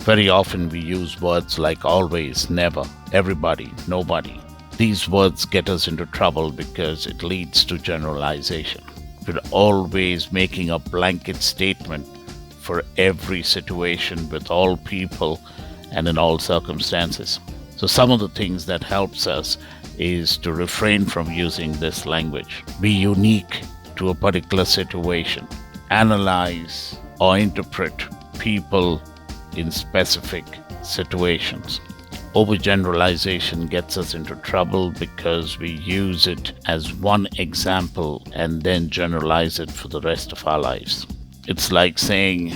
Very often we use words like always, never, everybody, nobody. These words get us into trouble because it leads to generalization. We're always making a blanket statement for every situation with all people and in all circumstances. So some of the things that helps us is to refrain from using this language. Be unique to a particular situation. Analyze or interpret people in specific situations. Overgeneralization gets us into trouble because we use it as one example and then generalize it for the rest of our lives. It's like saying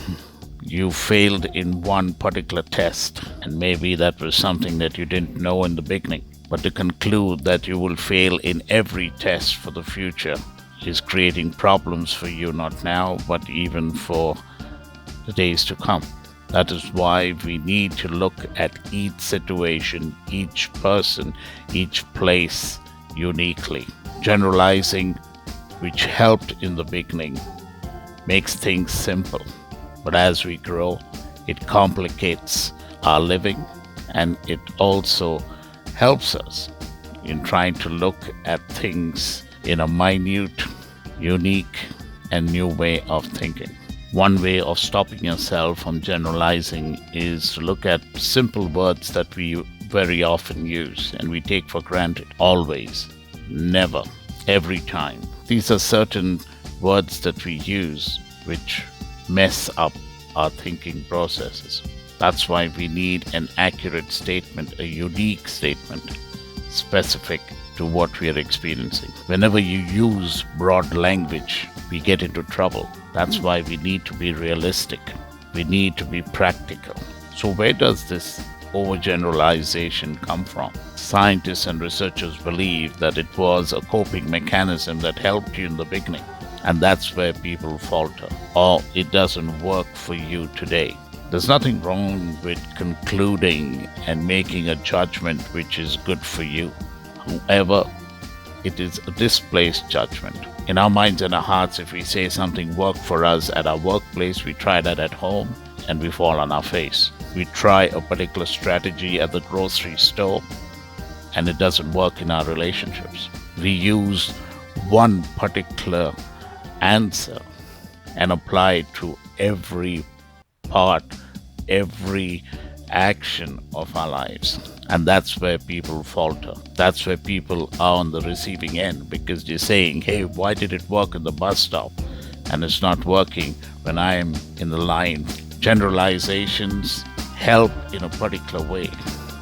you failed in one particular test, and maybe that was something that you didn't know in the beginning. But to conclude that you will fail in every test for the future is creating problems for you, not now, but even for the days to come. That is why we need to look at each situation, each person, each place uniquely. Generalizing, which helped in the beginning, makes things simple. But as we grow, it complicates our living, and it also helps us in trying to look at things in a minute, unique, and new way of thinking. One way of stopping yourself from generalizing is to look at simple words that we very often use and we take for granted. Always, never, every time. These are certain words that we use which mess up our thinking processes. That's why we need an accurate statement, a unique statement, specific to what we are experiencing. Whenever you use broad language, we get into trouble. That's why we need to be realistic. We need to be practical. So where does this overgeneralization come from? Scientists and researchers believe that it was a coping mechanism that helped you in the beginning. And that's where people falter, or it doesn't work for you today. There's nothing wrong with concluding and making a judgment which is good for you. However, it is a displaced judgment. In our minds and our hearts, if we say something worked for us at our workplace, we try that at home and we fall on our face. We try a particular strategy at the grocery store and it doesn't work in our relationships. We use one particular answer and apply it to every part, every action of our lives. And that's where people falter. That's where people are on the receiving end, because they're saying, hey, why did it work in the bus stop and it's not working when I am in the line? Generalizations help in a particular way,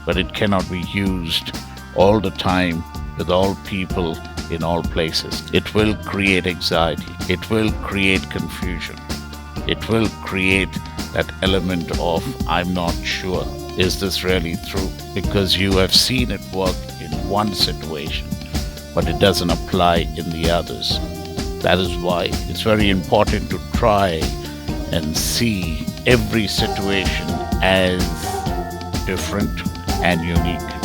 but it cannot be used all the time with all people in all places. It will create anxiety. It will create confusion. It will create that element of, I'm not sure, is this really true? Because you have seen it work in one situation, but it doesn't apply in the others. That is why it's very important to try and see every situation as different and unique.